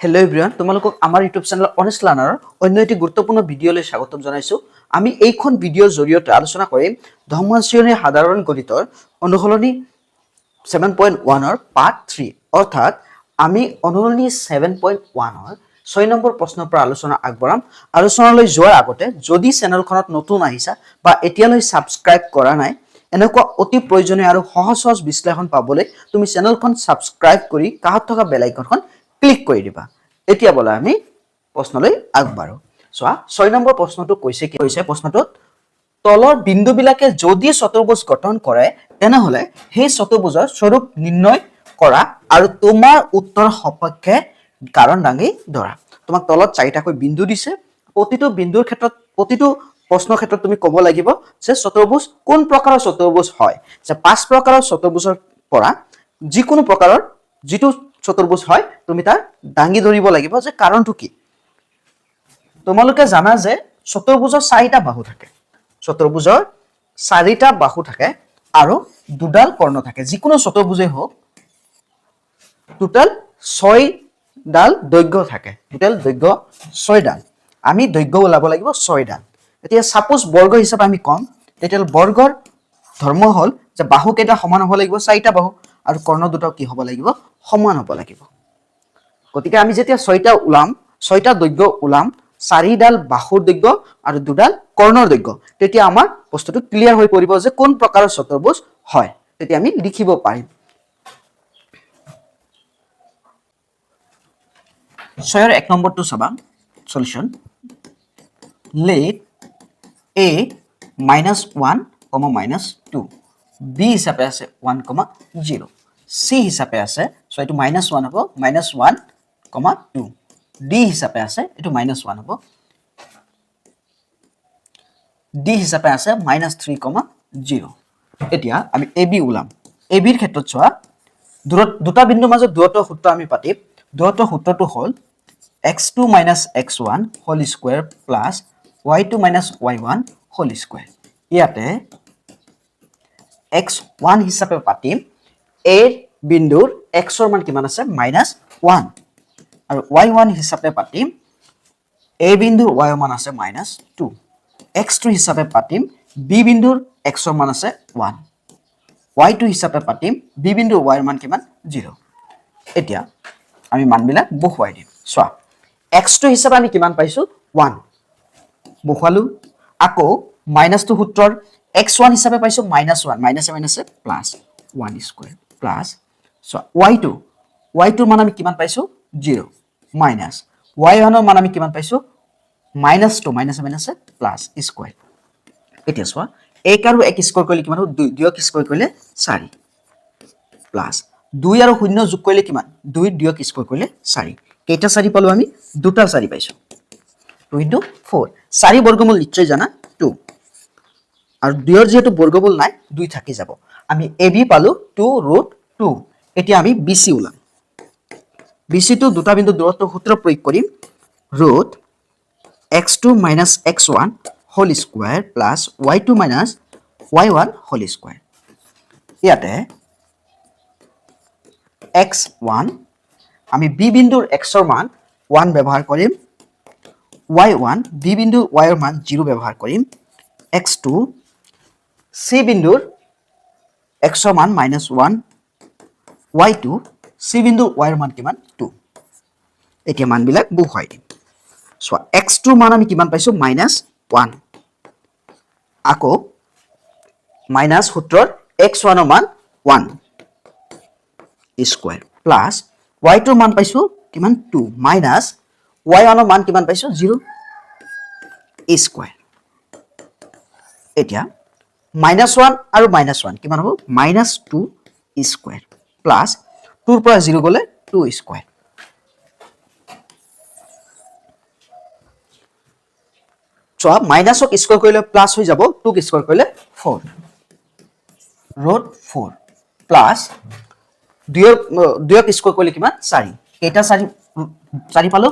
Hello' everyone, তোমালোকক আমাৰ YouTube channel honest লাৰ্ণাৰৰ অন্য এটি গুৰুত্বপূৰ্ণ ভিডিঅ'লৈ স্বাগতম জনাইছোঁ। আমি এইখন ভিডিঅ'ৰ জৰিয়তে আলোচনা কৰিম দশম শ্ৰেণীৰ সাধাৰণ গণিতৰ অনুশীলনী 7.1ৰ পাৰ্ট 3, অৰ্থাৎ আমি অনুশীলনী 7.1ৰ 6 নম্বৰ প্ৰশ্নৰ পৰা আলোচনা আগবঢ়াম। আলোচনালৈ যোৱাৰ আগতে যদি চেনেলখনত নতুন আহিছা বা এতিয়ালৈ ছাবস্ক্ৰাইব কৰা নাই, এনেকুৱা অতি প্ৰয়োজনীয় আৰু সহজ সহজ বিশ্লেষণ পাবলৈ তুমি চেনেলখন ছাবস্ক্ৰাইব কৰি কাষত থকা বেল আইকনখন ক্লিক কৰি দিবা। এতিয়া বলা আমি প্ৰশ্নলৈ আগবাঢ়ো। চোৱা 6 নম্বৰ প্ৰশ্নটো কৈছে কি কৈছে প্ৰশ্নটোত তলৰ বিন্দুবিলাকে যদি চতুৰ্ভুজ গঠন কৰে তেনেহলে সেই চতুৰ্ভুজৰ স্বৰূপ নিৰ্ণয় কৰা আৰু তোমাৰ উত্তৰ সপক্ষে কাৰণ দাঙি ধৰা। তোমাক তলত 4টাকৈ বিন্দু দিছে। প্ৰতিটো বিন্দুৰ ক্ষেত্ৰত প্ৰতিটো প্ৰশ্নৰ ক্ষেত্ৰত তুমি ক'ব লাগিব যে চতুৰ্ভুজ কোন প্ৰকাৰৰ চতুৰ্ভুজ হয়। যে 5 প্ৰকাৰৰ চতুৰ্ভুজৰ পৰা যিকোনো প্ৰকাৰৰ যিটো চতুৰ্ভুজ হয় তুমি তাৰ দাঙি ধৰিব লাগিব যে কাৰণটো কি। তোমালোকে জানা যে চতুৰ্ভুজৰ 4টা বাহু থাকে। চতুৰ্ভুজৰ 4টা বাহু থাকে আৰু দুডাল কৰ্ণ থাকে। যিকোনো চতুৰ্ভুজে হোক টোটাল 6ডাল দৈৰ্ঘ্য থাকে। টোটাল দৈৰ্ঘ্য 6ডাল। আমি দৈৰ্ঘ্য ওলাব লাগিব 6ডাল। এতিয়া সাপোজ বৰ্গ হিচাপে আমি কম, তেতিয়া বৰ্গৰ ধৰ্ম হল যে বাহু কেইটা সমান হ'ব লাগিব, 4টা বাহু, আৰু কৰ্ণ দুটাও কি হ'ব লাগিব, সমান হ'ব লাগিব। গতিকে আমি যেতিয়া 6টা ওলাম, 6টা দৈৰ্ঘ্য ওলাম, 4ডাল বাহুৰ দৈৰ্ঘ্য আৰু 2ডাল কৰ্ণৰ দৈৰ্ঘ্য, তেতিয়া আমাৰ বস্তুটো ক্লিয়াৰ হৈ পৰিব যে কোন প্ৰকাৰৰ চতুৰ্ভুজ হয়। তেতিয়া আমি লিখিব পাৰিম। 6ৰ 1 নম্বৰটো চাবা সলিউশন। let a -1, -2 b হিচাপে আছে 1, 0 c হিচাপে আছে, সো এটো -1 হ'ব, -1, 2 d হিচাপে আছে, এটো -1 হ'ব, d হিচাপে আছে -3, 0। এতিয়া আমি ab ওলাম। ab ৰ ক্ষেত্ৰত চোৱা দুটা বিন্দুৰ মাজত দূৰত্বৰ সূত্ৰ আমি পাতিম। দূৰত্বৰ সূত্ৰটো হ'ল x2 - x1 whole square plus y2 - y1 whole square. ইয়াতে x1 হিচাপে পাতিম a বিন্দুৰ x ৰ মান কিমান আছে, -1, আৰু y1 হিচাপে পাতিম a বিন্দুৰ y ৰ মান আছে -2। x2 হিচাপে পাতিম b বিন্দুৰ x ৰ মান আছে 1, y2 হিচাপে পাতিম b বিন্দুৰ y ৰ মান কিমান, 0। এতিয়া আমি মানবিলাক বহুৱাই দিম। চোৱা x2 হিচাপে আমি কিমান পাইছো, 1 বহুৱালো। আকৌ মাইনাসটো সূত্ৰৰ x1 হিচাপে পাইছো -1, মাইনাসে মাইনাসে প্লাস 1 স্কয়াৰ প্লাস চোৱা y2 ৰ মান আমি কিমান পাইছো, 0 মাইনাস y1 ৰ মান আমি কিমান পাইছো, -2, মাইনাসে মাইনাসে প্লাস স্কয়াৰ। এতিয়া চোৱা 1 আৰু 1 স্কয়াৰ কৰিলে কিমান হ'ব, 2, 2ক স্কয়াৰ কৰিলে 4 প্লাস 2 আৰু 0 যোগ কৰিলে কিমান, 2, 2ক স্কয়াৰ কৰিলে 4। কেইটা 4 পালো আমি, দুটা 4 পাইছো। 2 * 4, 4 বৰ্গমূল নিশ্চয় জানা 2, আৰু 2ৰ যেহেতু বৰ্গমূল নাই 2 থাকি যাব। আমি ab পালো 2√2। এতিয়া আমি bc ওলাম। bc টো দুটা বিন্দু দূৰত্বৰ সূত্ৰ প্ৰয়োগ কৰিম। x2 - x1 whole square plus y2 - y1 whole square. ইয়াতে x1 আমি b বিন্দুৰ x ৰ মান 1 ব্যৱহাৰ কৰিম, y1 b বিন্দুৰ y ৰ মান 0 ব্যৱহাৰ কৰিম, x2 c বিন্দুৰ x ৰ মান -1, y2 c বিন্দুৰ y ৰ মান কিমান, 2। এতিয়া মানবিলাক বহুৱাই দিম। চোৱা x2 ৰ মান আমি কিমান পাইছো, -1, আকৌ মাইনাস সূত্ৰৰ x1 ৰ মান 1 স্কয়াৰ প্লাস y2 ৰ মান পাইছো কিমান, 2, মাইনাস y1 ৰ মান কিমান পাইছো, 0 স্কয়াৰ। এতিয়া -1 আৰু -1 কিমান হ'ব, -2 স্কয়াৰ প্লাস 2 ৰ পৰা 0 গলে 2 স্কয়াৰ। চোৱা মাইনাসক স্কয়াৰ কৰিলে প্লাস হৈ যাব, 2ক স্কয়াৰ কৰিলে 4 √4 প্লাস 2ক স্কয়াৰ কৰিলে কিমান, 4। কেইটা 4 পালো,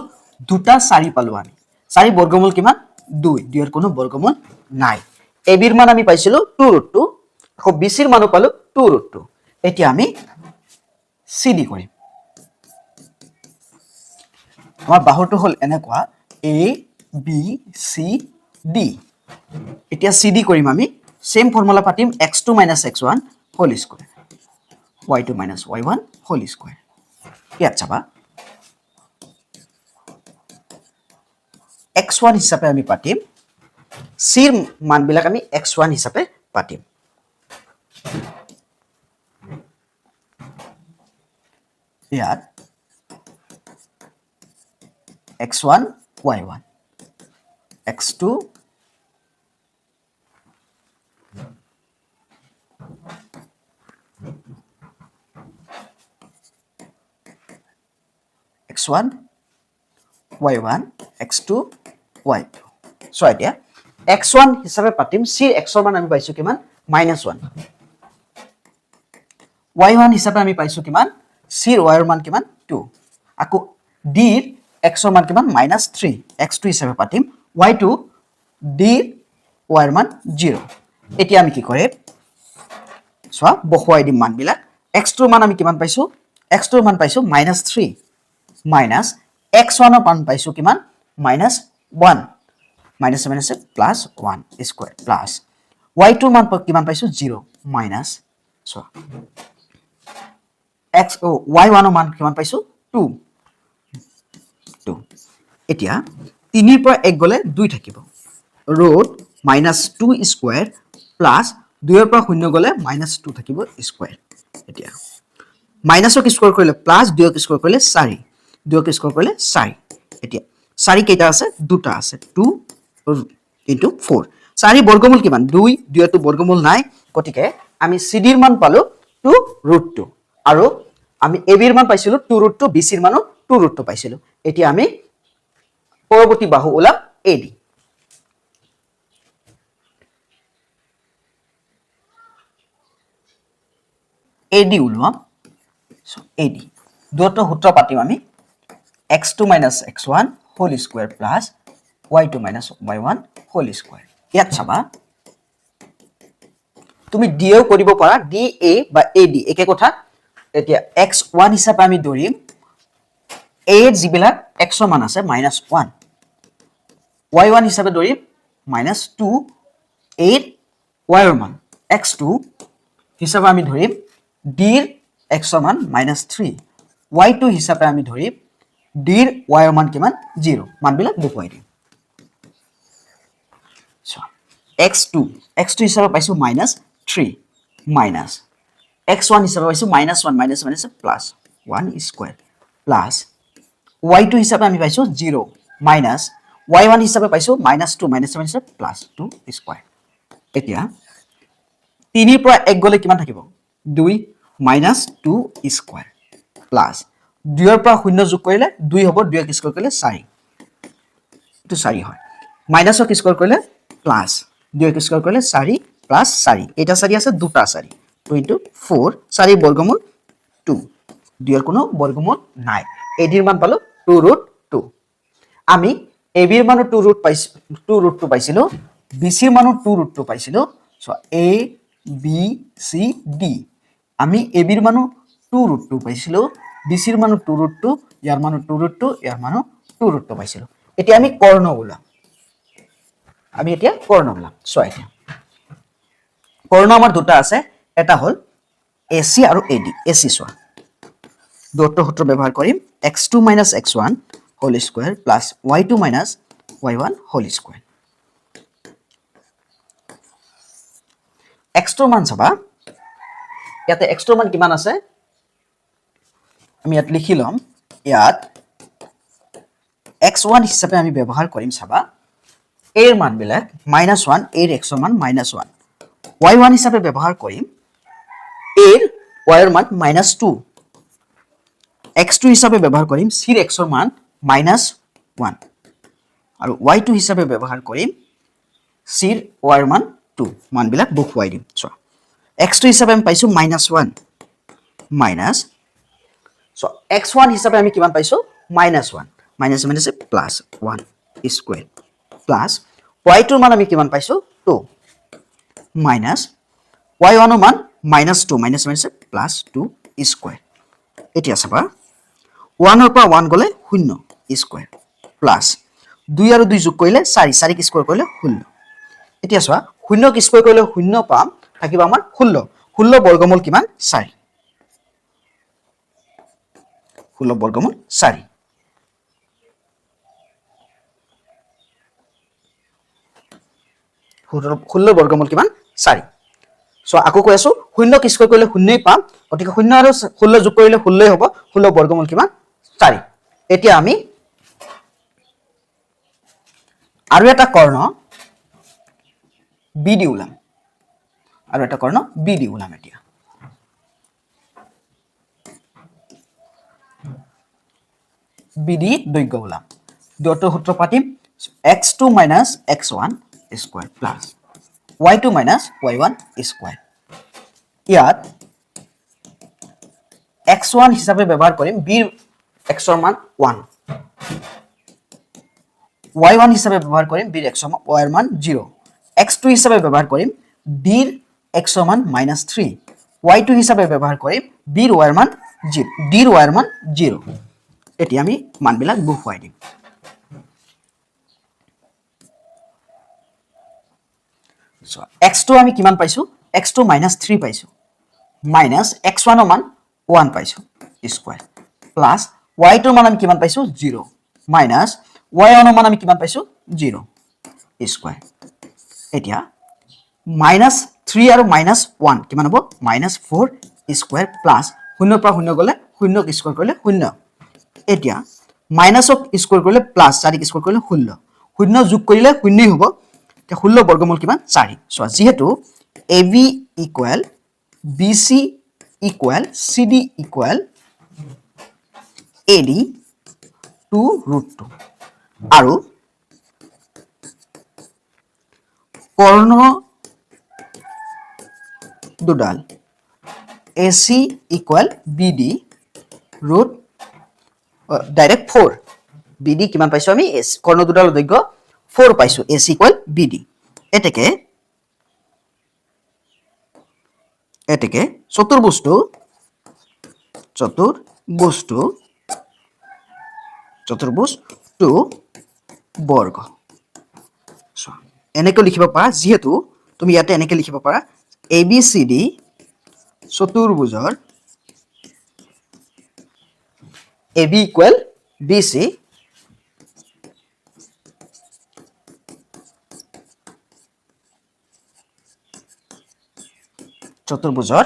দুটা 4 পালো আমি। 4 বৰ্গমূল কিমান, 2, 2ৰ কোনো বৰ্গমূল নাই। ab ৰ মান আমি পাইছিলো 2√2, আকৌ bc ৰ মানো পালো 2√2। এতিয়া আমি cd কৰিম। আমাৰ বাহুটো হ'ল এনেকুৱা a b c d এতিয়া cd কৰিম আমি সেম ফৰ্মুলা পাতিম x2 - x1 whole square y2 - y1 whole square ইয়াত চাবা x1 হিচাপে আমি পাতিম c ৰ মানবিলাক আমি x1 হিচাপে পাতিম ইয়াত x1 y1 x2 x1 y1 x2 y2 so এতিয়া x1 হিচাপে পাতিম c x ৰ মান আমি পাইছো কিমান -1 y1 হিচাপে আমি পাইছো কিমান c ৰ y ৰ মান কিমান 2 আকৌ d ৰ x ৰ মান কিমান -3 x2 হিচাপে পাতিম y2 d y ৰ মান 0 এতিয়া আমি কি কৰে সোয়া বহুৱাই দিম মানবিলাক x2 ৰ মান আমি কিমান পাইছো x2 ৰ মান পাইছো -3 minus x1 ৰ মান পাইছো কিমান -1 minus plus 1 square plus y2 ৰ মান কিমান পাইছো 0 minus so y1 ৰ মান কিমান পাইছো 2 এতিয়া 3 ৰ পৰা 1 গলে 2 থাকিব ৰুট -2 স্কয়াৰ প্লাস 2 ৰ পৰা 0 গলে -2 থাকিব স্কয়াৰ এতিয়া মাইনাসক স্কয়াৰ কৰিলে প্লাস 2 ক স্কয়াৰ কৰিলে 4 2 ক স্কয়াৰ কৰিলে 4 এতিয়া 4 কেইটা আছে দুটা আছে 2 into 4 4 বৰ্গমূল কিমান 2 2 টো বৰ্গমূল নাই গতিকে আমি cd ৰ মান পালো 2√2 আৰু আমি ab ৰ মান পাইছিলো 2√2 bc ৰ মানো 2√2 পাইছিলো এতিয়া আমি পৰৱৰ্তী বাহু ওলাম ad ad ওলাম so ad দুটো সূত্ৰ পাতিম আমি x2 - x1 whole square plus y2 - y1 whole square ইয়াত চাবা তুমি d ও কৰিব পাৰা da বা ad একে কথা এতিয়া x1 হিচাপে আমি ধৰিম a যিবিলাক x ৰ মান আছে -1 y1 হিচাপে ধৰিম -2 a y ৰ মান x2 হিচাপে আমি ধৰিম d ৰ x ৰ মান -3 y2 হিচাপে আমি ধৰিম d ৰ y ৰ মান কিমান 0 মানবিলাক বহুৱাই দিম x2 হিচাপে পাইছো -3 minus x1 হিচাপে পাইছো -1 প্লাস 1 স্কয়াৰ প্লাস y2 হিচাপে আমি পাইছো 0 minus y1 হিচাপে পাইছো -2 প্লাস 2 স্কয়াৰ এতিয়া 3 ৰ পৰা 1 গলে কিমান থাকিব 2 -2 স্কয়াৰ প্লাস 2 ৰ পৰা 0 যোগ কৰিলে 2 হ'ব 2 ক স্কয়াৰ কৰিলে 4 এটো 4 হয় মাইনাসক স্কয়াৰ কৰিলে প্লাস 2 ক স্কয়াৰ কৰিলে 4 প্লাস 4 এটা 4 আছে দুটা 4 2 into 4 4 বৰ্গমূল 2 2 ৰ কোনো বৰ্গমূল নাই ad ৰ মান পালো 2√2 আমি ab ৰ মানো 2√2 পাইছিলো bc ৰ মানো 2√2 পাইছিলো so a b c d আমি ab ৰ মানো 2√2 পাইছিলো bc ৰ মানো 2√2 ইয়াৰ মানো 2√2 ইয়াৰ মানো 2√2 পাইছিলো এতিয়া আমি কৰ্ণ ওলাম সো এতিয়া কৰ্ণ আমাৰ দুটা আছে এটা হল ac আৰু ad ac সোয়া দুটো সূত্ৰ ব্যৱহাৰ কৰিম x2 - x1 whole square plus y2 - y1 whole square x2 মান চাবা ইয়াতে x2 মান কিমান আছে আমি ইয়াত লিখি লম ইয়াত x1 হিচাপে আমি ব্যৱহাৰ কৰিম চাবা a ৰ মান বিলাক -1 a ৰ x ৰ মান -1 y1 হিচাপে ব্যৱহাৰ কৰিম a ৰ y ৰ মান -2 x2 হিচাপে ব্যৱহাৰ কৰিম c ৰ x ৰ মান -1 আৰু y2 হিচাপে ব্যৱহাৰ কৰিম c ৰ y ৰ মান 2 মানবিলাক বহুৱাই দিম সো x2 হিচাপে আমি পাইছো -1 মাইনাস সো x1 হিচাপে আমি কিমান পাইছো -1 minus plus 1 square plus y2 ৰ মান আমি কিমান পাইছো 2 মাইনাস y1 ৰ মান -2 মাইনাস প্লাস 2 স্কয়াৰ এতিয়া চাবা 1 ৰ পৰা 1 গলে 0 স্কোয়াৰ প্লাস 2 আৰু 2 যোগ কৰিলে 4 4 কি স্কোয়াৰ কৰিলে 16 এতিয়া চোৱা 0 কি স্কোয়াৰ কৰিলে 0 পাম থাকিব আমাৰ 16 16 বৰ্গমূল কিমান 4 16 বৰ্গমূল 4 16 বৰ্গমূল কিমান 4 সো আকৌ কৈ আছো 0 কি স্কোয়াৰ কৰিলে 0 পাম গতিকে 0 আৰু 16 যোগ কৰিলে 16 হ'ব 16 বৰ্গমূল কিমান 4 এতিয়া আমি আৰু এটা কৰ্ণ BD ওলাম আৰু এটা কৰ্ণ BD ওলাম এতিয়া BD দৈৰ্ঘ্য ওলাম দুটো সূত্ৰ পাতিম x2 - x1 square plus y2 - y1 square ইয়াত x1 হিচাপে ব্যৱহাৰ কৰিম b x ৰ মান 1 y1 হিচাপে ব্যৱহাৰ কৰিম b x y ৰ মান 0 x2 হিচাপে ব্যৱহাৰ কৰিম b x ৰ মান -3 y2 হিচাপে ব্যৱহাৰ কৰিম b y ৰ মান 0 d y ৰ মান 0 এতিয়া আমি মানবিলাক বহুৱাই দিম সো x2 আমি কিমান পাইছো x2 -3 পাইছো মাইনাস x1 ৰ মান 1 পাইছো স্কয়াৰ প্লাস y2 ৰ মান আমি কিমান পাইছো 0 মাইনাস y1 ৰ মান আমি কিমান পাইছো 0 স্কয়াৰ এতিয়া -3 আৰু -1 কিমান হ'ব -4 স্কয়াৰ প্লাস 0 পৰা 0 গলে 0 কি স্কয়াৰ কৰিলে 0 এতিয়া মাইনাসক স্কয়াৰ কৰিলে প্লাস 4 কি স্কয়াৰ কৰিলে 16 0 যোগ কৰিলে 0 হ'ব তে 16 বৰ্গমূল কিমান 4 সো যেহেতু AB equal BC equal CD equal AD 2√2 আৰু কৰ্ণ দুডাল AC equal BD root direct 4 BD কিমান পাইছো আমি কৰ্ণ দুডালৰ দৈৰ্ঘ্য 4 পাইছো AC ইকুৱেল BD এতেকে চতুৰ্ভুজটো বৰ্গ এনেকৈ লিখিব পাৰা যেহেতু তুমি ইয়াতে এনেকৈ লিখিব পাৰা ABCD চতুৰ্ভুজৰ AB equal BC চতুৰ্ভুজৰ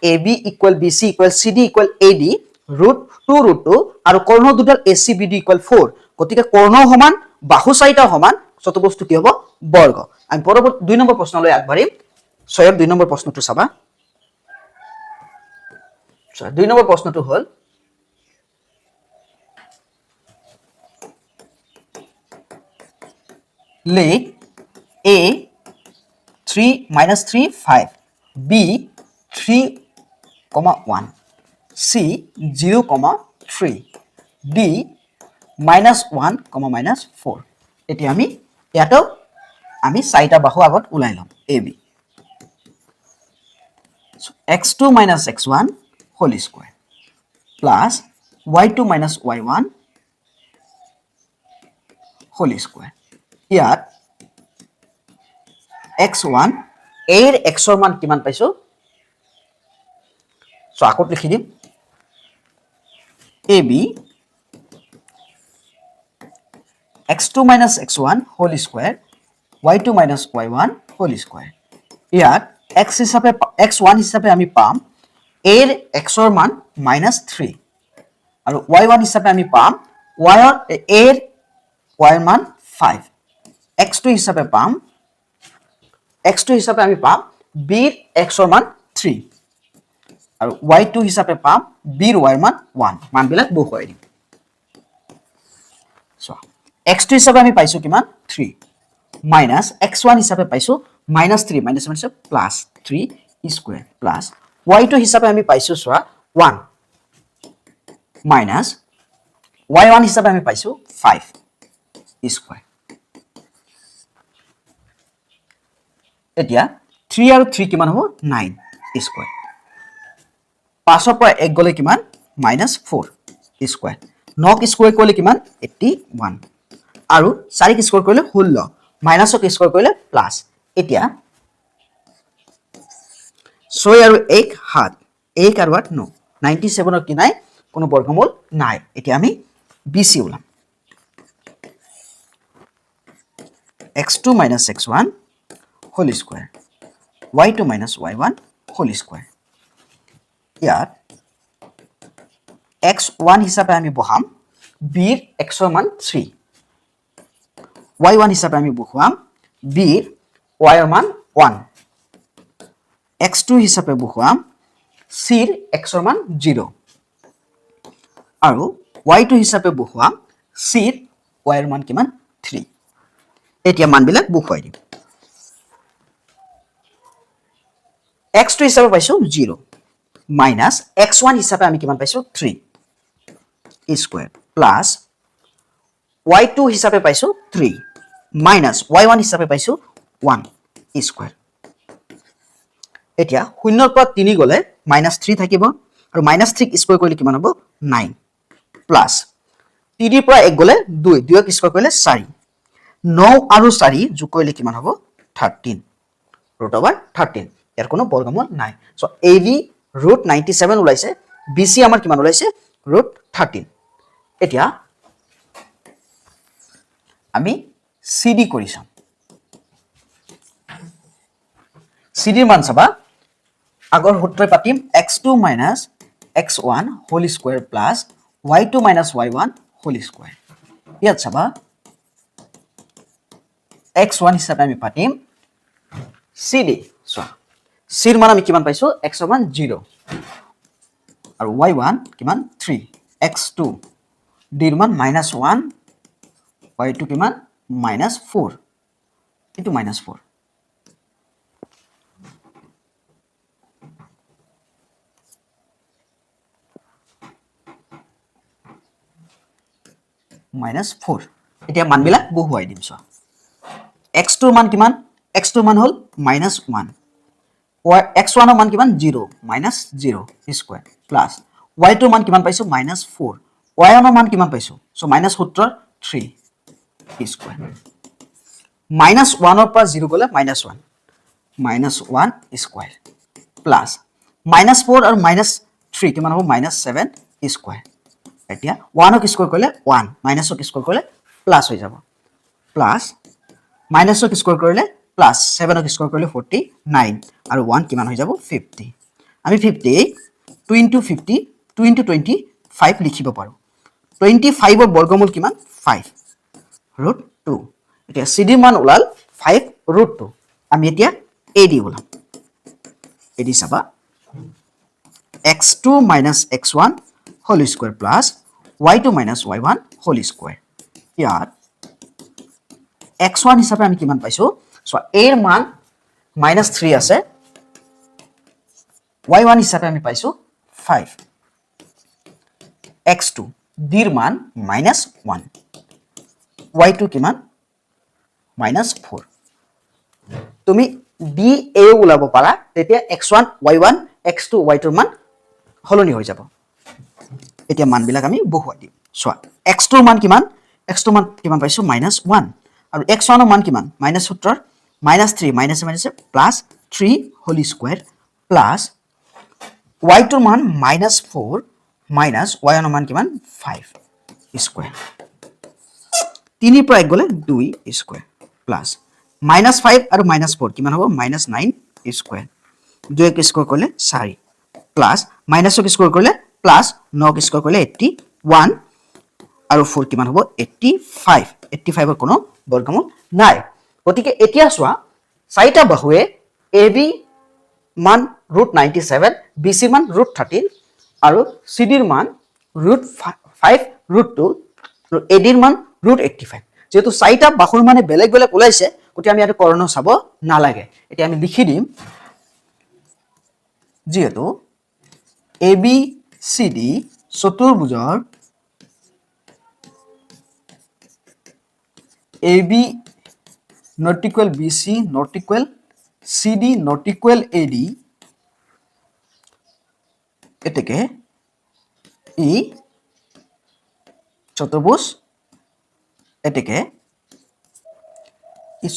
AB equal BC equal CD equal AD √2 আৰু কৰ্ণ দুডাল ACBD ইকুৱেল 4 গতিকে কৰ্ণ সমান বাহু চাৰিটা সমান চতুৰ্ভুজটো কি হ'ব বৰ্গ আমি পৰৱৰ্তী 2 নম্বৰ প্ৰশ্নলৈ আগবাঢ়িম 6 ৰ 2 নম্বৰ প্ৰশ্নটো চাবা 2 নম্বৰ প্ৰশ্নটো হ'ল let A 3 -3 5 B 3,1 C 0,3 D -1, -4 এতিয়া আমি ইয়াতো আমি চাৰিটা বাহু আগত উলাই লম AB so x2 - x1 whole square plus y2 - y1 whole square ইয়াত x1 এৰ x ৰ মান কিমান পাইছো সো আকত লিখি দিম AB x2 - x1 whole square y2 - y1 whole square ইয়াত x1 হিচাপে আমি পাম এৰ x ৰ মান -3 আৰু y1 হিচাপে আমি পাম এৰ y ৰ মান 5 x2 হিচাপে আমি পাম b ৰ x ৰ মান 3 আৰু y2 হিচাপে পাম b ৰ y ৰ মান 1 মানবিলাক বহুৱাই দিম সো x2 হিচাপে আমি পাইছো কিমান 3 মাইনাস x1 হিচাপে পাইছো -3 minus plus 3 square plus y2 হিচাপে আমি পাইছো সোৱা 1 মাইনাস y1 হিচাপে আমি পাইছো 5 স্কয়াৰ এতিয়া 3 আৰু 3 কিমান হ'ব 9 স্কয়াৰ 5 ৰ পৰা 1 গলে কিমান -4 স্কয়াৰ 9ক স্কোয়াৰ কৰিলে কিমান 81 আৰু 4ক স্কোয়াৰ কৰিলে 16 মাইনাছক স্কোয়াৰ কৰিলে প্লাস এতিয়া 6 আৰু 1 7 1 আৰু 8 9 97 ৰ কি নাই কোনো বৰ্গমূল নাই এতিয়া আমি BC ওলাম x2 minus x1 whole square y2 minus y1 whole square ইয়াত x1 হিচাপে আমি বহাম b ৰ x ৰ মান 3 y1 হিচাপে আমি বহাম b ৰ y ৰ মান 1 x2 হিচাপে বহাম c ৰ x ৰ মান 0 আৰু y2 হিচাপে বহাম c ৰ y ৰ মান কিমান 3 এতিয়া মানবিলাক বহুৱাই দিম x2 হিচাপে পাইছো 0 minus x1 হিচাপে আমি কিমান পাইছো 3 স্কয়ার প্লাস y2 হিচাপে পাইছো 3 minus y1 হিচাপে পাইছো 1 স্কয়ার এতিয়া 0 ৰ পৰা 3 গলে -3 থাকিব আৰু -3 স্কয়াৰ কৰিলে কিমান হ'ব 9 প্লাস 3 ৰ পৰা 1 গলে 2 2ক স্কয়াৰ কৰিলে 4 9 আৰু 4 যোগ কৰিলে কিমান হ'ব 13 √ over 13 ইয়াৰ কোনো বৰ্গমূল নাই সো AB √97 ওলাইছে BC আমাৰ কিমান ওলাইছে √13 এতিয়া আমি CD কৰিছাম CD ৰ মান চাবা আগৰ সূত্ৰই পাতিম x2 - x1 whole square plus y2 - y1 whole square ইয়াত চাবা x1 হিচাপে আমি পাতিম CD সো c ৰ মান আমি কিমান পাইছো x ৰ মান 0 আৰু y1 কিমান 3 x2 d ৰ মান -1 y2 কিমান -4 into -4 -4 এতিয়া মানবিলাক বহুৱাই দিম সো x2 ৰ মান কিমান x2 ৰ মান হল -1 x1 ৰ মান কিমান 0 -0 স্কয়াৰ প্লাস y2 ৰ মান কিমান পাইছো -4 y1 ৰ মান কিমান পাইছো সো -সূত্ৰৰ 3 স্কয়াৰ -1 ৰ পৰা 0 গলে -1 স্কয়াৰ প্লাস -4 আৰু -3 কিমান হ'ব -7 স্কয়াৰ এতিয়া 1ক স্কয়াৰ কৰিলে 1 -ক স্কয়াৰ কৰিলে প্লাস হৈ যাব প্লাস -ক স্কয়াৰ কৰিলে প্লাস 7ক স্কয়াৰ কৰিলে 49 আৰু 1 কিমান হৈ যাব 50 আমি 50 2 * 50 2 * 25 লিখিব পাৰো 25 ৰ বৰ্গমূল কিমান 5 √2 এতিয়া CD মান ওলাল 5 √2 আমি এতিয়া AD ওলাম AD চাবা x2 - x1 whole square plus y2 - y1 whole square ইয়াত x1 হিচাপে আমি কিমান পাইছো সো a ৰ মান -3 আছে y1 হিচাপে আমি পাইছো 5 x2 d ৰ মান -1 y2 কিমান -4 তুমি d a ওলাব পাৰা তেতিয়া x1 y1 x2 y2 ৰ মান হলনি হৈ যাব এতিয়া মানবিলাক আমি বহুৱাই দিম চোৱা x2 ৰ মান কিমান x2 ৰ মান কিমান পাইছো -1 আৰু x1 ৰ মান কিমান সূত্ৰৰ -3 plus 3 whole square plus y2 ৰ মান -4 মাইনাস y1 ৰ মান কিমান 5 স্কয়াৰ 3 ৰ পৰা 1 গলে 2 স্কয়াৰ প্লাস -5 আৰু -4 কিমান হ'ব -9 স্কয়াৰ 2ক স্কয়াৰ কৰিলে 4 প্লাস -ক স্কয়াৰ কৰিলে প্লাস 9ক স্কয়াৰ কৰিলে 81 আৰু 4 কিমান হ'ব 85 85 ৰ কোনো বৰ্গমূল নাই গতিকে এতিয়া চোৱা চাৰিটা বাহুৱে AB মান √97 BC মান √13 আৰু CD ৰ মান √5 √2 আৰু AD ৰ মান √85 যেহেতু চাৰিটা বাহুৰ মানে বেলেগ বেলেগ ওলাইছে গতিকে আমি ইয়াত কৰ্ণ চাব নালাগে এতিয়া আমি লিখি দিম যেহেতু ABCD চতুৰ্ভুজৰ AB not equal BC not equal CD not equal AD এতেকে ই চতুর্ভুজ এটিকে এই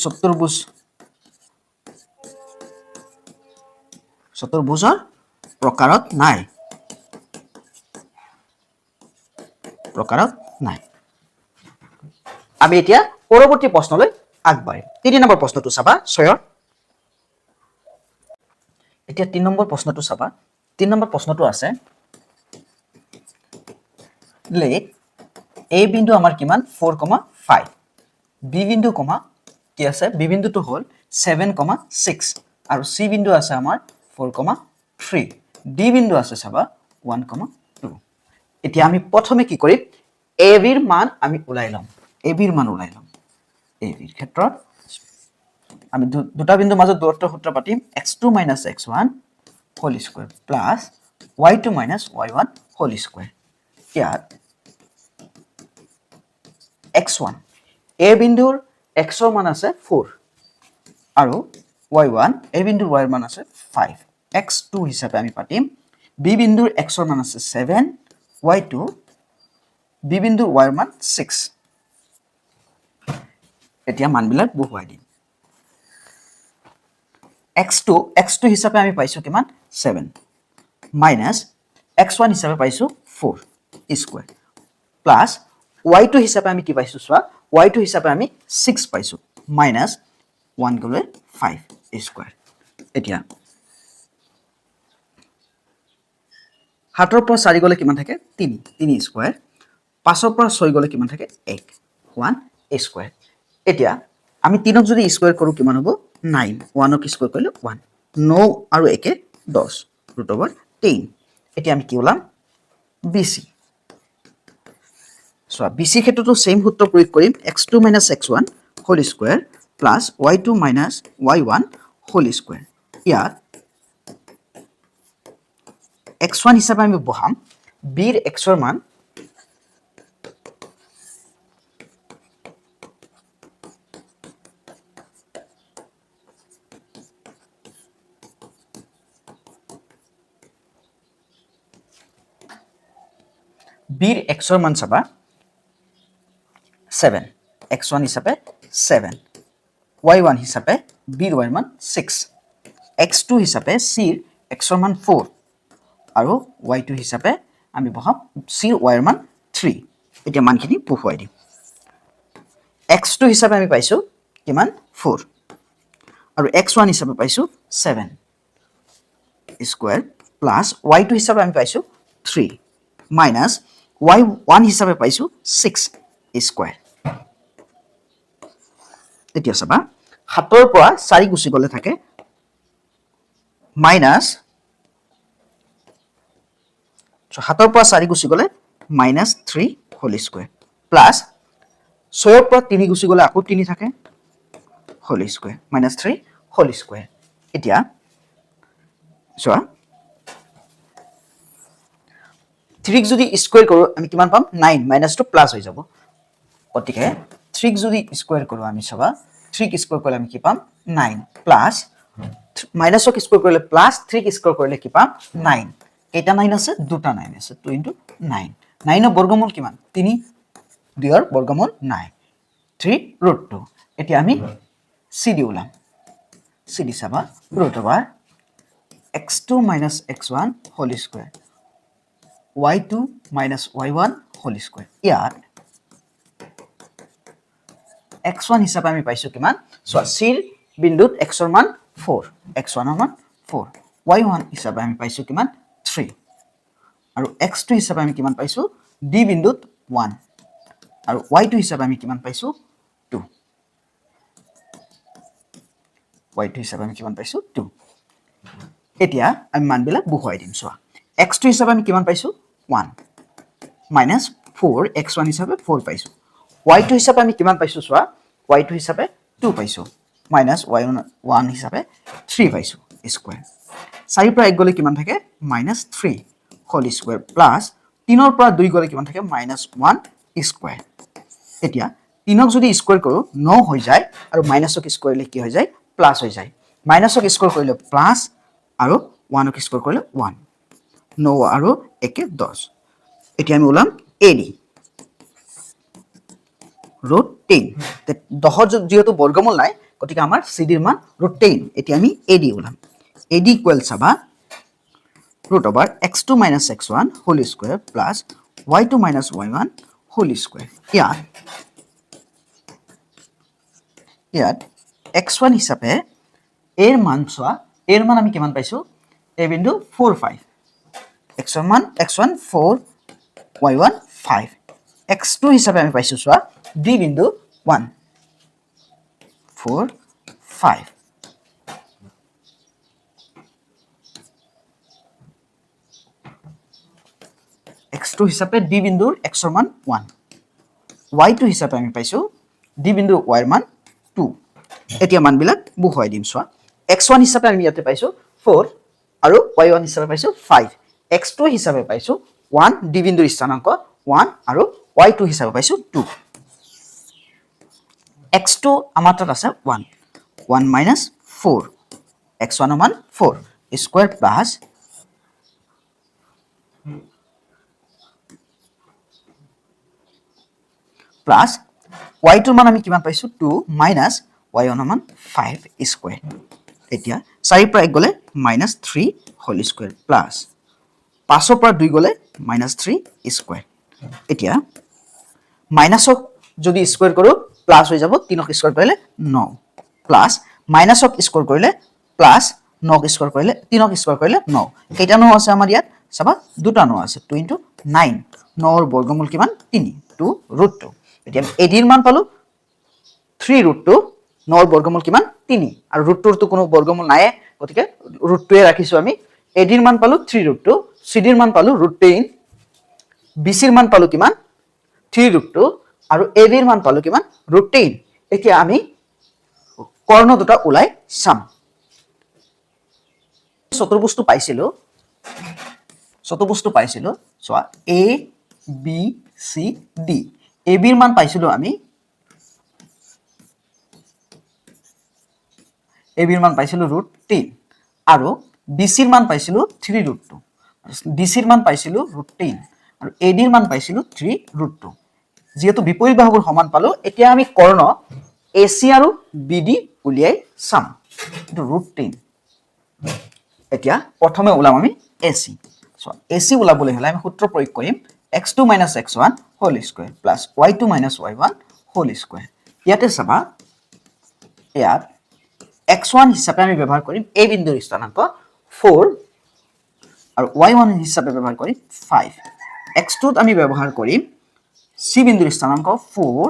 চতুৰ্ভুজৰ প্ৰকাৰত নাই আমি এতিয়া পৰৱৰ্তী প্ৰশ্নলৈ আগবাঢ়িম 3 নম্বৰ প্ৰশ্নটো চাবা 6 এতিয়া 3 নম্বৰ প্ৰশ্নটো চাবা 3 নম্বৰ প্ৰশ্নটো আছে let a বিন্দু আমাৰ কিমান 4,5 b বিন্দু কমা কি আছে b বিন্দুটো হ'ল 7,6 আৰু c বিন্দু আছে আমাৰ 4,3 d বিন্দু আছে চাবা 1,2 এতিয়া আমি প্ৰথমে কি কৰিম a বিৰ মান আমি উলাই লম a বিৰ মান উলাই লম a বিৰ ক্ষেত্ৰত আমি দুটা বিন্দুৰ মাজত দূৰত্বৰ সূত্ৰ পাতিম x2 - x1 whole square plus y2 - y1 whole square ইয়াত x1 a বিন্দুৰ x ৰ মান আছে 4 আৰু y1 a বিন্দুৰ y ৰ মান আছে 5 x2 হিচাপে আমি পাতিম b বিন্দুৰ x ৰ মান আছে 7 y2 b বিন্দুৰ y ৰ মান 6 এতিয়া মানবিলাক বহুৱাই দিম x2 হিচাপে আমি পাইছো কিমান 7 minus x1 হিচাপে পাইছো 4 স্কয়ার প্লাস y2 হিচাপে আমি কি পাইছো সোৱা y2 হিচাপে আমি 6 পাইছো minus 1 গলে 5 স্কয়াৰ এতিয়া 7 ৰ পৰা 4 গলে কিমান থাকে 3 স্কয়াৰ 5 ৰ পৰা 6 গলে কিমান থাকে 1 স্কয়াৰ এতিয়া আমি 3 ক যদি স্কয়াৰ কৰো কিমান হ'ব 9 1 ক স্কয়াৰ কৰিলে 1 9 আৰু 1 10 √10 এতিয়া আমি কি ওলাম BC সো BC ক্ষেত্ৰটো সেম সূত্ৰ প্ৰয়োগ কৰিম x2 - x1 whole square plus y2 - y1 whole square ইয়াত x1 হিচাপে আমি বহাম b ৰ x ৰ মান bৰ x ৰ মান চাবা 7 x1 হিচাপে 7 y1 হিচাপে bৰ y ৰ মান 6 x2 হিচাপে c ৰ x ৰ মান 4 আৰু y2 হিচাপে আমি বহাম c ৰ y ৰ মান 3 এতিয়া মানখিনি বহুৱাই দিম x2 হিচাপে আমি পাইছো কিমান 4 আৰু x1 হিচাপে পাইছো 7 স্কয়ার প্লাস y2 হিচাপে আমি পাইছো 3 minus y1 হিচাপে পাইছো 6 স্কয়ার এতিয়া চাবা 7 ৰ পৰা 4 গুছি গলে থাকে minus 7 ৰ পৰা 4 গুছি গলে -3 হোল স্কয়াৰ প্লাস 6 ৰ পৰা 3 গুছি গলে আকৌ 3 থাকে হোল স্কয়াৰ -3 হোল স্কয়াৰ এতিয়া চোৱা 3 যদি স্কয়াৰ কৰো আমি কিমান পাম 9 মাইনাস টু প্লাস হৈ যাব গতিকে 3 যদি স্কয়ার কৰো আমি চাবা 3 ক স্কয়াৰ কৰিলে আমি কি পাম 9 প্লাস মাইনাস ক স্কয়াৰ কৰিলে প্লাস 3 ক স্কয়াৰ কৰিলে কি পাম 9 কেইটা 9 আছে দুটা 9 আছে 2 * 9 9 ৰ বৰ্গমূল কিমান 3 2 ৰ বৰ্গমূল 9 3√2 এতিয়া আমি cd উলাম cd চাবা √over x2 - x1 whole square y2 - y1 whole square ইয়াত x1 হিচাপে আমি পাইছো কিমান সো c বিন্দুত x ৰ মান 4 x1 ৰ মান 4 y1 হিচাপে আমি পাইছো কিমান 3 আৰু x2 হিচাপে আমি কিমান পাইছো d বিন্দুত 1 আৰু y2 হিচাপে আমি কিমান পাইছো 2 y2 হিচাপে আমি কিমান পাইছো 2 এতিয়া আমি মানবিলাক বহুৱাই দিম সোৱা x2 হিচাপে আমি কিমান পাইছো 1 minus 4 x1 হিচাপে 4 পাইছো y2 হিচাপে আমি কিমান পাইছো সোৱা y2 হিচাপে 2 পাইছো minus y1 হিচাপে 3 পাইছো স্কয়াৰ 4 পৰা 1 গলে কিমান থাকে -3 হোল স্কয়াৰ প্লাস 3 ৰ পৰা 2 গলে কিমান থাকে -1 স্কয়াৰ এতিয়া 3 ক যদি স্কয়াৰ কৰো 9 হৈ যায় আৰু মাইনাস ক স্কয়াৰ কৰিলে কি হৈ যায় প্লাস হৈ যায় মাইনাস ক স্কয়াৰ কৰিলে প্লাস আৰু 1 ক স্কয়াৰ কৰিলে 1 9 আৰু 1 10 এতিয়া আমি উলাম AD ৰুট 10 10 যেহেতু বৰ্গমূল নাই গতিকে আমাৰ CD ৰ মান ৰুট 10 এতিয়া আমি AD ওলাম AD ইকুৱেল চাবা root over x2 minus x1 whole square plus y2 minus y1 whole square. ইয়াত x1 হিচাপে এর মান চোৱা এর মান আমি কিমান পাইছো a বিন্দু 4 5 x1 মান x1 4 y1 5 x2 হিচাপে আমি পাইছো চোৱা d বিন্দু 1 4 5 x2 হিসাবে d বিন্দুৰ x ৰ মান 1 y2 হিসাবে আমি পাইছো d বিন্দুৰ y ৰ মান 2 এতিয়া মানবিলাক বহুৱাই দিম চোৱা x1 হিসাবে আমি ইয়াতে পাইছো 4 আৰু y1 হিসাবে পাইছো 5 x2 হিসাবে পাইছো 1 d বিন্দুৰ স্থানাংক 1 আৰু y2 হিসাবে পাইছো 2 x2 আমাৰ তাত আছে 1 1 minus 4 x1 ৰ মান 4 স্কয়াৰ প্লাস প্লাস y2 মান আমি কিমান পাইছো 2 মাইনাস y1 মান 5 স্কয়ার এতিয়া 4 পৰা 1 গলে -3 হোল স্কয়াৰ প্লাস 5 পৰা 2 গলে -3 স্কয়াৰ এতিয়া মাইনাসক যদি স্কয়াৰ কৰো প্লাস হৈ যাব 3 ক স্কয়াৰ কৰিলে 9 প্লাস মাইনাসক স্কয়াৰ কৰিলে প্লাস 9 ক স্কয়াৰ কৰিলে 3 ক স্কয়াৰ কৰিলে 9 কেইটা 9 আছে আমাৰ ইয়াত চাবা দুটা 9 আছে 2 * 9 9 ৰ বৰ্গমূল কিমান 3 2 √2 এতিয়া AD ৰ মান পালো 3 √2 9 ৰ বৰ্গমূল কিমান 3 আৰু √2 ৰ তো কোনো বৰ্গমূল নাই গতিকে √2 এ ৰাখিছো আমি AD ৰ মান পালো 3 √2 CD ৰ মান পালো √10 BC ৰ মান পালো কিমান 3 √2 আৰু AB ৰ মান পালো কিমান √10 এতিয়া আমি কৰ্ণ দুটা উলাই চাম চতুৰ্ভুজটো পাইছিলো চোৱা A B C D AB ৰ মান পাইছিলো আমি AB ৰ মান পাইছিলো √10 আৰু BC ৰ মান পাইছিলো 3 √2 DC ৰ মান পাইছিলো √10 আৰু AD ৰ মান পাইছিলো 3 √2 যেহেতু বিপৰীত বাহুবোৰ সমান পালো এতিয়া আমি কৰ্ণ AC আৰু BD উলিয়াই চাম এটো √10 এতিয়া প্ৰথমে উলাম আমি AC সো AC উলাবলৈ হলে আমি সূত্ৰ প্ৰয়োগ কৰিম x2 - x1 whole square plus y2 - y1 whole square ইয়াতে চাবা ইয়াত x1 হিচাপে আমি ব্যৱহাৰ কৰিম a বিন্দুৰ স্থানাংক 4 আৰু y1 হিচাপে ব্যৱহাৰ কৰিম 5 x2 ত আমি ব্যৱহাৰ কৰিম c বিন্দুৰ স্থানাংক 4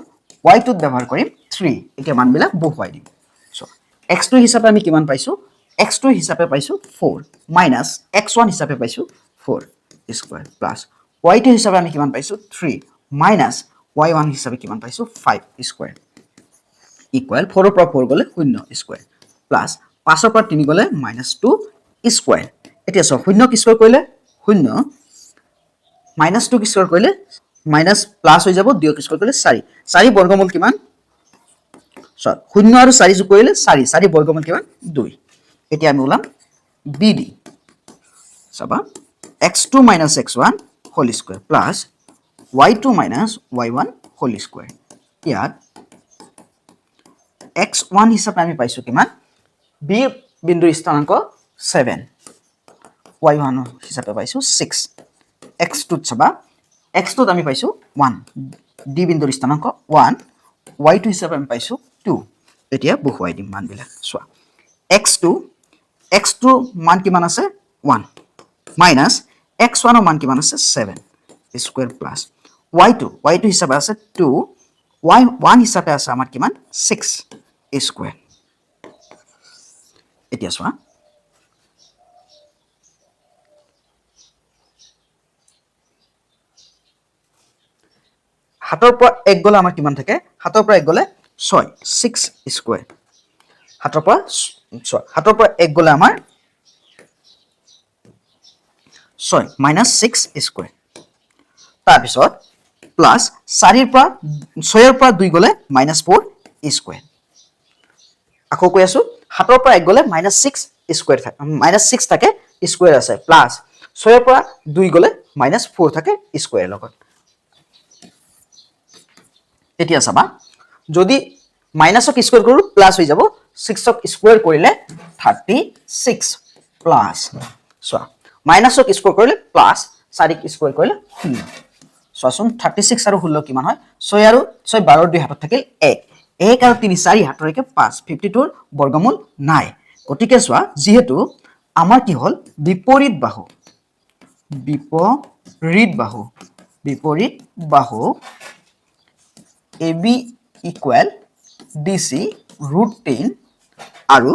y2 ত ব্যৱহাৰ কৰিম 3 এতিয়া মানবিলাক বহুৱাই দিম সো x2 হিচাপে আমি কিমান পাইছো x2 হিচাপে পাইছো 4 minus x1 হিচাপে পাইছো 4 স্কয়ার প্লাস y2 হিচাপে আমি কিমান পাইছো 3 minus y1 হিচাপে কিমান পাইছো 5 স্কয়ার ইকুয়াল 4 ৰ পৰা 4 গলে 0 স্কয়াৰ প্লাস 5 ৰ পৰা 3 গলে -2 স্কয়াৰ এতিয়া সব 0 কি স্কয়াৰ কৰিলে 0 -2 কি স্কয়াৰ কৰিলে মাইনাস প্লাস হৈ যাব 2 কি স্কয়াৰ কৰিলে 4 4 বৰ্গমূল কিমান 0 আৰু 4 যোগ কৰিলে 4 4 বৰ্গমূল কিমান 2 এতিয়া আমি উলাম BD চাবা x2 - x1 whole square plus y2 - y1 whole square ইয়াত x1 হিচাপে আমি পাইছো কিমান B বিন্দুৰ স্থানাংক 7 y1 হিচাপে পাইছো 6 x2 চাবা x2 ত আমি পাইছো 1 D বিন্দুৰ স্থানাংক 1 y2 হিচাপে আমি পাইছো 2 এতিয়া বহুৱাই দিম মানবিলাক চোৱা x2 মান কিমান আছে 1 minus x1 ৰ মান কিমান আছে 7 স্কয়াৰ প্লাস y2 হিচাপে আছে 2 y1 হিচাপে আছে আমাৰ কিমান 6 স্কয়াৰ এতিয়া চোৱা হাতৰ পৰা 1 গলে আমাৰ কিমান থাকে হাতৰ পৰা 1 গলে 6 স্কয়াৰ হাতৰ পৰা 1 গলে আমাৰ 6 -6 স্কয়াৰ তাৰ পিছত প্লাস 4 ৰ পৰা 6 ৰ পৰা 2 গলে -4 স্কয়াৰ আকৌ কৈ আছো হাতৰ পৰা 1 গলে -6 স্কয়াৰ থাকে -6 থাকে স্কয়াৰ আছে প্লাস 6 ৰ পৰা 2 গলে -4 থাকে স্কয়াৰ লগত এতিয়া চাবা যদি মাইনাছক স্কোয়াৰ কৰো প্লাস হৈ যাব 6ক স্কোয়াৰ কৰিলে 36 প্লাস চোৱা মাইনাছক স্কোয়াৰ কৰিলে প্লাস 4ক স্কোয়াৰ কৰিলে 16 চোৱাচোন 36 আৰু 16 কিমান হয় 6 আৰু 6 12 দুই হাতত থাকিল 1 1 আৰু 3 4 হাতলৈকে 5 52 ৰ বৰ্গমূল নাই গতিকে চোৱা যেহেতু আমাৰ কি হল বিপৰীত বাহু AB equal DC √10 আৰু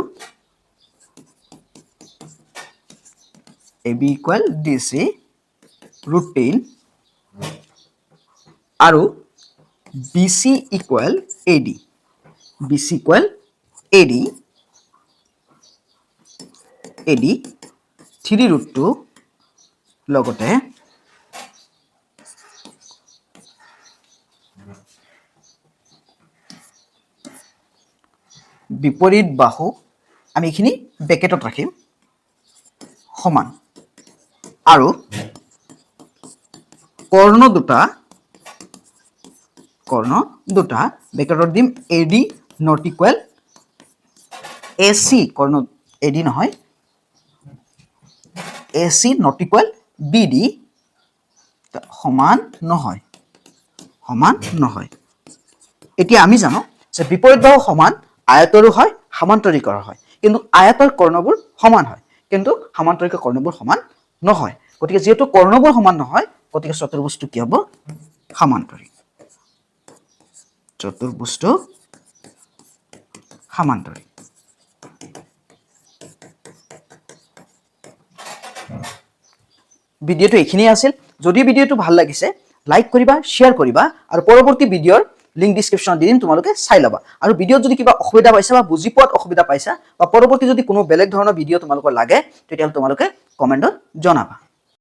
AB equal DC √10 আৰু BC equal AD AD 3√2 লগতে বিপৰীত বাহু আমি এখিনি ব্ৰেকেটত ৰাখিম সমান আৰু কৰ্ণ দুটা ব্ৰেকেটত দিম AD not equal AC Karna AD নহয় AC not equal BD সমান নহয় এতিয়া আমি জানো যে বিপৰীত বাহু সমান আয়তৰো হয় সমান্তৰিকৰ হয় কিন্তু আয়তৰ কৰ্ণবোৰ সমান হয় কিন্তু সমান্তৰিক কৰ্ণবোৰ সমান নহয় গতিকে যেহেতু কৰ্ণবোৰ সমান নহয় গতিকে চতুৰ্ভুজটো কি হ'ব সমান্তৰিক ভিডিওটো এইখিনিয়ে আছিল যদি ভিডিওটো ভাল লাগিছে লাইক কৰিবা শেয়াৰ কৰিবা আৰু পৰৱৰ্তী ভিডিওৰ লিংক ডেসক্ৰিপশনত দি দিম তোমালোকে চাই লবা আৰু ভিডিওত যদি কিবা অসুবিধা পাইছা বা বুজি পোৱাত অসুবিধা পাইছা বা পৰৱৰ্তী যদি কোনো বেলেগ ধৰণৰ ভিডিও তোমালোকৰ লাগে তেতিয়া তোমালোকে কমেন্টত জনাবা